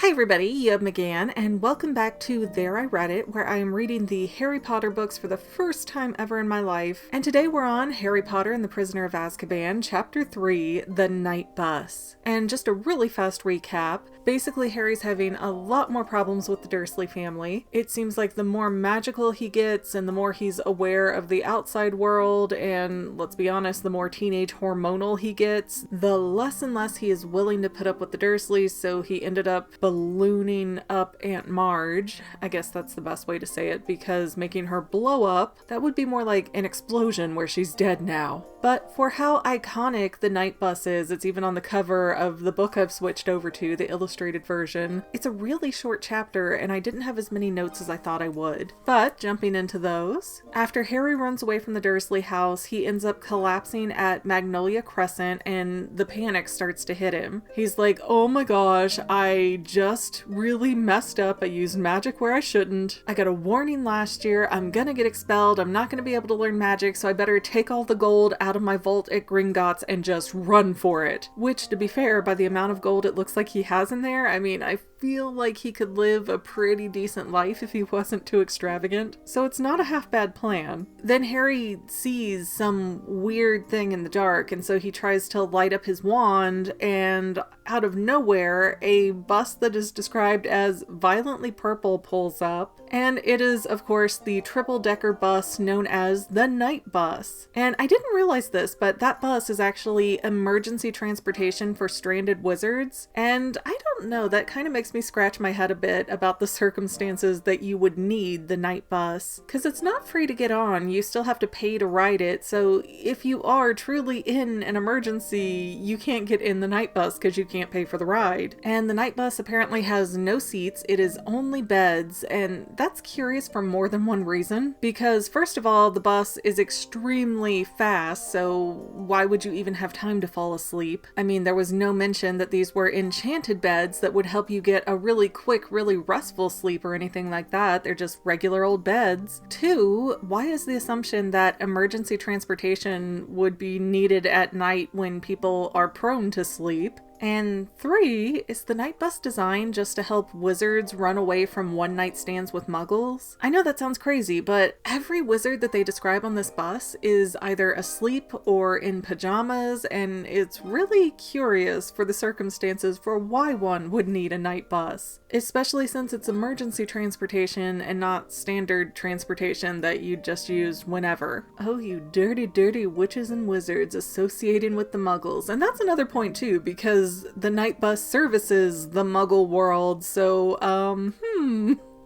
Hi everybody, Yub McGann, and welcome back to There I Read It, where I am reading the Harry Potter books for the first time ever in my life. And today we're on Harry Potter and the Prisoner of Azkaban, Chapter 3, The Night Bus. And just a really fast recap, basically Harry's having a lot more problems with the Dursley family. It seems like the more magical he gets and the more he's aware of the outside world, and let's be honest, the more teenage hormonal he gets, the less and less he is willing to put up with the Dursleys, so he ended up ballooning up Aunt Marge. I guess that's the best way to say it, because making her blow up, that would be more like an explosion where she's dead now. But for how iconic the night bus is, it's even on the cover of the book I've switched over to, the illustrated version. It's a really short chapter, and I didn't have as many notes as I thought I would. But jumping into those, after Harry runs away from the Dursley house, he ends up collapsing at Magnolia Crescent, and the panic starts to hit him. He's like, oh my gosh, I just really messed up. I used magic where I shouldn't. I got a warning last year. I'm gonna get expelled. I'm not gonna be able to learn magic, so I better take all the gold out of my vault at Gringotts and just run for it. Which, to be fair, by the amount of gold it looks like he has in there, I mean, I feel like he could live a pretty decent life if he wasn't too extravagant. So it's not a half bad plan. Then Harry sees some weird thing in the dark, and so he tries to light up his wand, and out of nowhere, a bus that is described as violently purple pulls up. And it is, of course, the triple-decker bus known as the Night Bus. And I didn't realize this, but that bus is actually emergency transportation for stranded wizards. And I don't know, that kind of makes me scratch my head a bit about the circumstances that you would need the Night Bus. Because it's not free to get on, you still have to pay to ride it. So if you are truly in an emergency, you can't get in the Night Bus because you can't pay for the ride. And the Night Bus apparently has no seats, it is only beds, and that's curious for more than one reason, because first of all, the bus is extremely fast, so why would you even have time to fall asleep? I mean, there was no mention that these were enchanted beds that would help you get a really quick, really restful sleep or anything like that. They're just regular old beds. Two, why is the assumption that emergency transportation would be needed at night when people are prone to sleep? And three, is the night bus designed just to help wizards run away from one-night stands with muggles? I know that sounds crazy, but every wizard that they describe on this bus is either asleep or in pajamas, and it's really curious for the circumstances for why one would need a night bus, especially since it's emergency transportation and not standard transportation that you just use whenever. Oh, you dirty, dirty witches and wizards associating with the muggles. And that's another point too, because the night bus services the muggle world, so,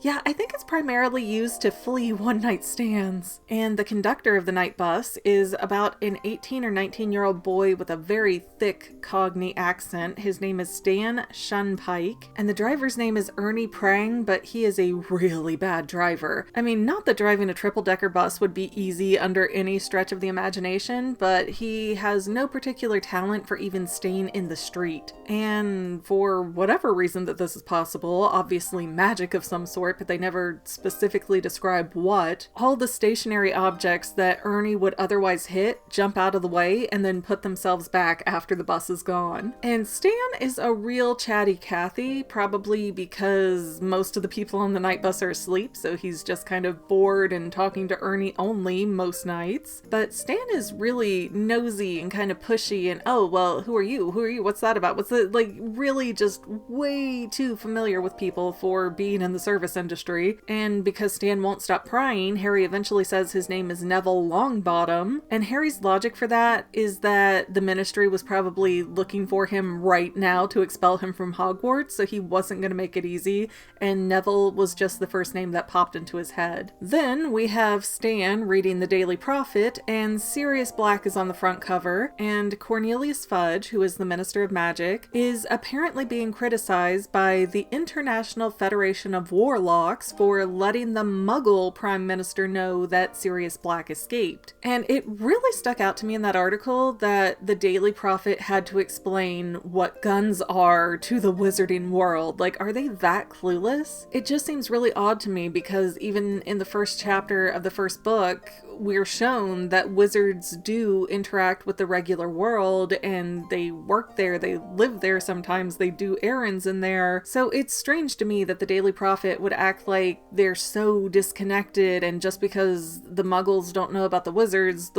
yeah, I think it's primarily used to flee one-night stands. And the conductor of the night bus is about an 18 or 19-year-old boy with a very thick Cockney accent. His name is Stan Shunpike, and the driver's name is Ernie Prang, but he is a really bad driver. I mean, not that driving a triple-decker bus would be easy under any stretch of the imagination, but he has no particular talent for even staying in the street. And for whatever reason that this is possible, obviously magic of some sort, but they never specifically describe what, all the stationary objects that Ernie would otherwise hit jump out of the way and then put themselves back after the bus is gone. And Stan is a real chatty Cathy, probably because most of the people on the night bus are asleep, so he's just kind of bored and talking to Ernie only most nights. But Stan is really nosy and kind of pushy and, oh, well, who are you? Who are you? What's that about? What's it? Like, really just way too familiar with people for being in the service industry. And because Stan won't stop prying, Harry eventually says his name is Neville Longbottom, and Harry's logic for that is that the Ministry was probably looking for him right now to expel him from Hogwarts, so he wasn't going to make it easy, and Neville was just the first name that popped into his head. Then we have Stan reading the Daily Prophet, and Sirius Black is on the front cover, and Cornelius Fudge, who is the Minister of Magic, is apparently being criticized by the International Federation of Warlocks for letting the Muggle Prime Minister know that Sirius Black escaped. And it really stuck out to me in that article that the Daily Prophet had to explain what guns are to the wizarding world. Like, are they that clueless? It just seems really odd to me because even in the first chapter of the first book, we're shown that wizards do interact with the regular world, and they work there, they live there sometimes, they do errands in there. So it's strange to me that the Daily Prophet would act like they're so disconnected, and just because the muggles don't know about the wizards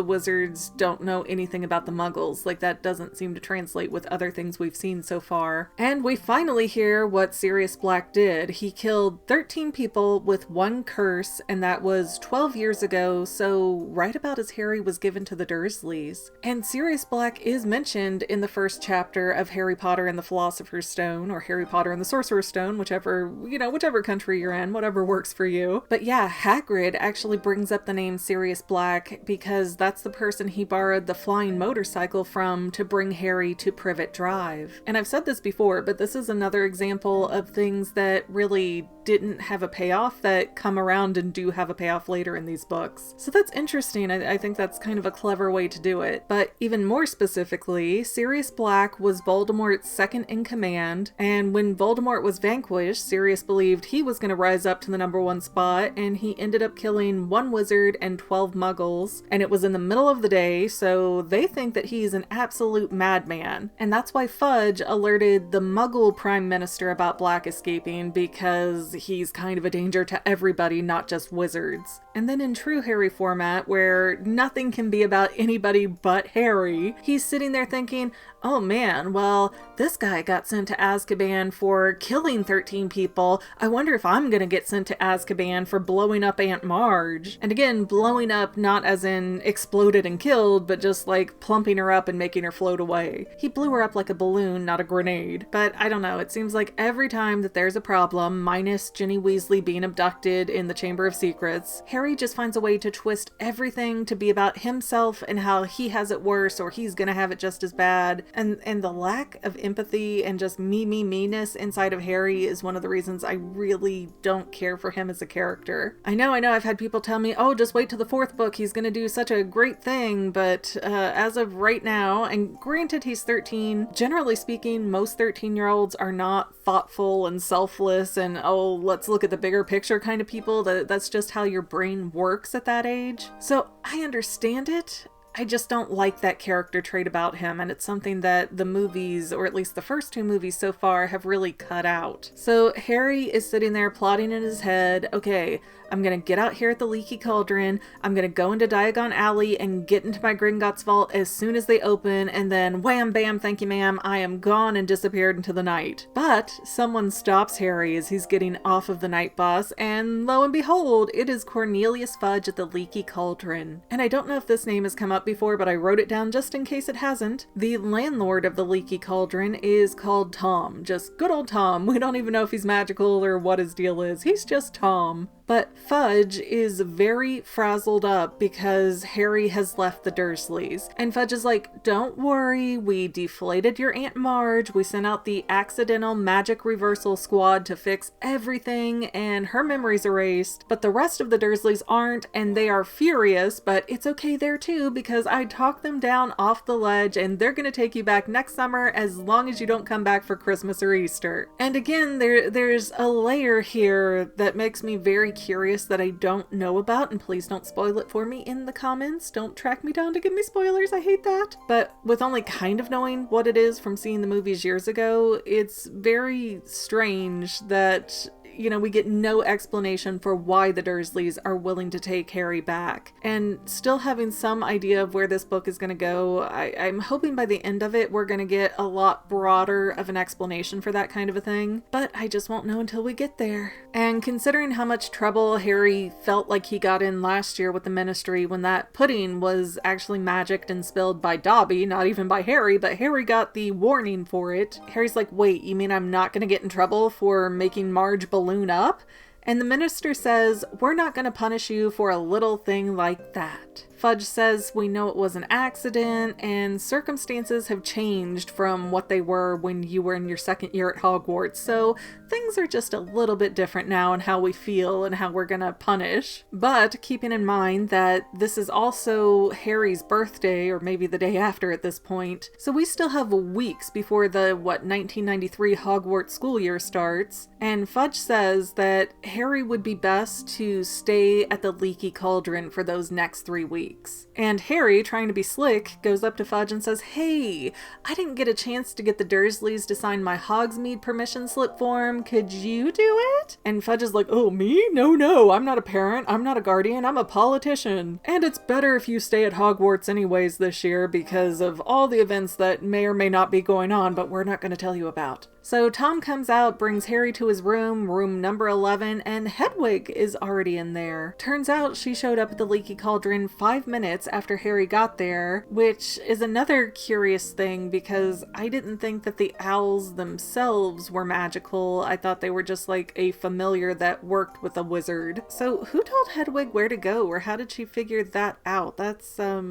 don't know anything about the muggles. Like, that doesn't seem to translate with other things we've seen so far. And we finally hear what Sirius Black did. He killed 13 people with one curse, and that was 12 years ago, so right about as Harry was given to the Dursleys. And Sirius Black is mentioned in the first chapter of Harry Potter and the Philosopher's Stone, or Harry Potter and the Sorcerer's Stone, whichever country you're in, whatever works for you. But yeah, Hagrid actually brings up the name Sirius Black because that's the person he borrowed the flying motorcycle from to bring Harry to Privet Drive. And I've said this before, but this is another example of things that really didn't have a payoff that come around and do have a payoff later in these books. So that's interesting. I think that's kind of a clever way to do it. But even more specifically, Sirius Black was Voldemort's second in command, and when Voldemort was vanquished, Sirius believed he was going to rise up to the #1 spot, and he ended up killing 1 wizard and 12 muggles, and it was in the middle of the day, so they think that he's an absolute madman. And that's why Fudge alerted the Muggle Prime Minister about Black escaping, because he's kind of a danger to everybody, not just wizards. And then in true Harry format, where nothing can be about anybody but Harry, he's sitting there thinking, oh man, well, this guy got sent to Azkaban for killing 13 people. I wonder if I'm gonna get sent to Azkaban for blowing up Aunt Marge. And again, blowing up not as in exploded and killed, but just like plumping her up and making her float away. He blew her up like a balloon, not a grenade. But I don't know, it seems like every time that there's a problem, minus Ginny Weasley being abducted in the Chamber of Secrets, Harry just finds a way to twist everything to be about himself and how he has it worse, or he's gonna have it just as bad. And the lack of empathy and just me-ness inside of Harry is one of the reasons I really don't care for him as a character. I know I've had people tell me, oh, just wait till the 4th book, he's gonna do such a great thing, but as of right now, and granted he's 13, generally speaking, most 13-year-olds are not thoughtful and selfless and, oh, let's look at the bigger picture kind of people. That's just how your brain works at that age. So I understand it. I just don't like that character trait about him, and it's something that the movies, or at least the first 2 movies so far, have really cut out. So Harry is sitting there plotting in his head, okay, I'm gonna get out here at the Leaky Cauldron, I'm gonna go into Diagon Alley and get into my Gringotts vault as soon as they open, and then wham bam thank you ma'am, I am gone and disappeared into the night. But someone stops Harry as he's getting off of the night bus, and lo and behold, it is Cornelius Fudge at the Leaky Cauldron. And I don't know if this name has come up before, but I wrote it down just in case it hasn't. The landlord of the Leaky Cauldron is called Tom, just good old Tom. We don't even know if he's magical or what his deal is. He's just Tom. But Fudge is very frazzled up because Harry has left the Dursleys. And Fudge is like, don't worry, we deflated your Aunt Marge, we sent out the accidental magic reversal squad to fix everything, and her memory's erased. But the rest of the Dursleys aren't, and they are furious, but it's okay there too, because I talked them down off the ledge, and they're gonna take you back next summer as long as you don't come back for Christmas or Easter. And again, there's a layer here that makes me very curious that I don't know about, and please don't spoil it for me in the comments. Don't track me down to give me spoilers, I hate that. But with only kind of knowing what it is from seeing the movies years ago, it's very strange that, you know, we get no explanation for why the Dursleys are willing to take Harry back. And still having some idea of where this book is going to go, I'm hoping by the end of it we're going to get a lot broader of an explanation for that kind of a thing. But I just won't know until we get there. And considering how much trouble Harry felt like he got in last year with the Ministry when that pudding was actually magicked and spilled by Dobby, not even by Harry, but Harry got the warning for it. Harry's like, wait, you mean I'm not going to get in trouble for making Marge balloon up? And the minister says, we're not going to punish you for a little thing like that. Fudge says we know it was an accident, and circumstances have changed from what they were when you were in your second year at Hogwarts, so things are just a little bit different now in how we feel and how we're gonna punish. But keeping in mind that this is also Harry's birthday, or maybe the day after at this point, so we still have weeks before the, 1993 Hogwarts school year starts, and Fudge says that Harry would be best to stay at the Leaky Cauldron for those next 3 weeks. And Harry, trying to be slick, goes up to Fudge and says, "Hey, I didn't get a chance to get the Dursleys to sign my Hogsmeade permission slip form. Could you do it?" And Fudge is like, "Oh, me? No, I'm not a parent, I'm not a guardian, I'm a politician. And it's better if you stay at Hogwarts anyways this year because of all the events that may or may not be going on, but we're not going to tell you about." So Tom comes out, brings Harry to his room number 11, and Hedwig is already in there. Turns out she showed up at the Leaky Cauldron 5 minutes after Harry got there, which is another curious thing because I didn't think that the owls themselves were magical. I thought they were just like a familiar that worked with a wizard. So who told Hedwig where to go, or how did she figure that out? That's a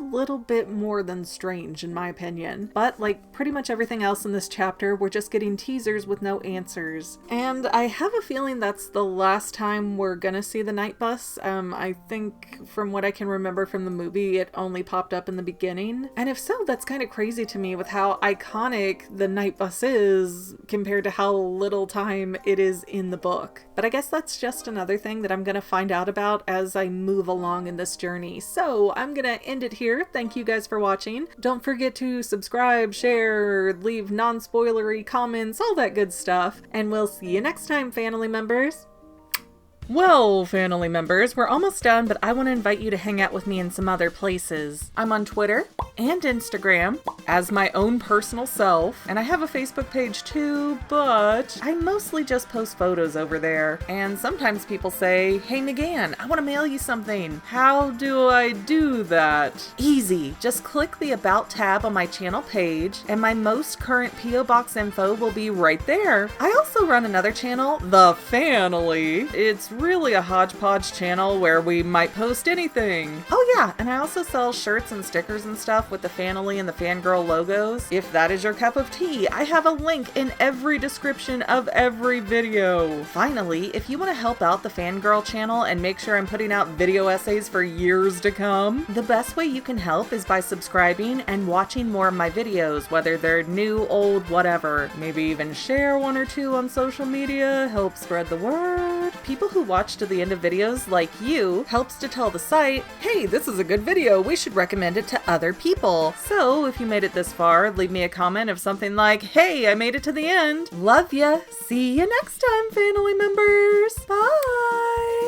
little bit more than strange in my opinion. But like pretty much everything else in this chapter, we're just getting teasers with no answers. And I have a feeling that's the last time we're gonna see the night bus. I think from what I can remember from the movie, it only popped up in the beginning. And if so, that's kind of crazy to me with how iconic the night bus is compared to how little time it is in the book. But I guess that's just another thing that I'm gonna find out about as I move along in this journey. So I'm gonna end it here. Thank you guys for watching. Don't forget to subscribe, share, leave non-spoilery comments, all that good stuff. And we'll see you next time, Fanily members. Well, Fanily members, we're almost done, but I want to invite you to hang out with me in some other places. I'm on Twitter and Instagram as my own personal self, and I have a Facebook page too, but I mostly just post photos over there. And sometimes people say, "Hey McGann, I want to mail you something. How do I do that?" Easy. Just click the About tab on my channel page, and my most current P.O. Box info will be right there. I also run another channel, The Fanily. It's really a hodgepodge channel where we might post anything. Oh yeah, and I also sell shirts and stickers and stuff with the Fanily and the Fangirl logos. If that is your cup of tea, I have a link in every description of every video. Finally, if you want to help out the Fangirl channel and make sure I'm putting out video essays for years to come, the best way you can help is by subscribing and watching more of my videos, whether they're new, old, whatever. Maybe even share one or two on social media, help spread the word. People who watch to the end of videos like you helps to tell the site, "Hey, this is a good video, we should recommend it to other people." So if you made it this far, leave me a comment of something like, "Hey, I made it to the end. Love ya. See you next time, Fanily members. Bye."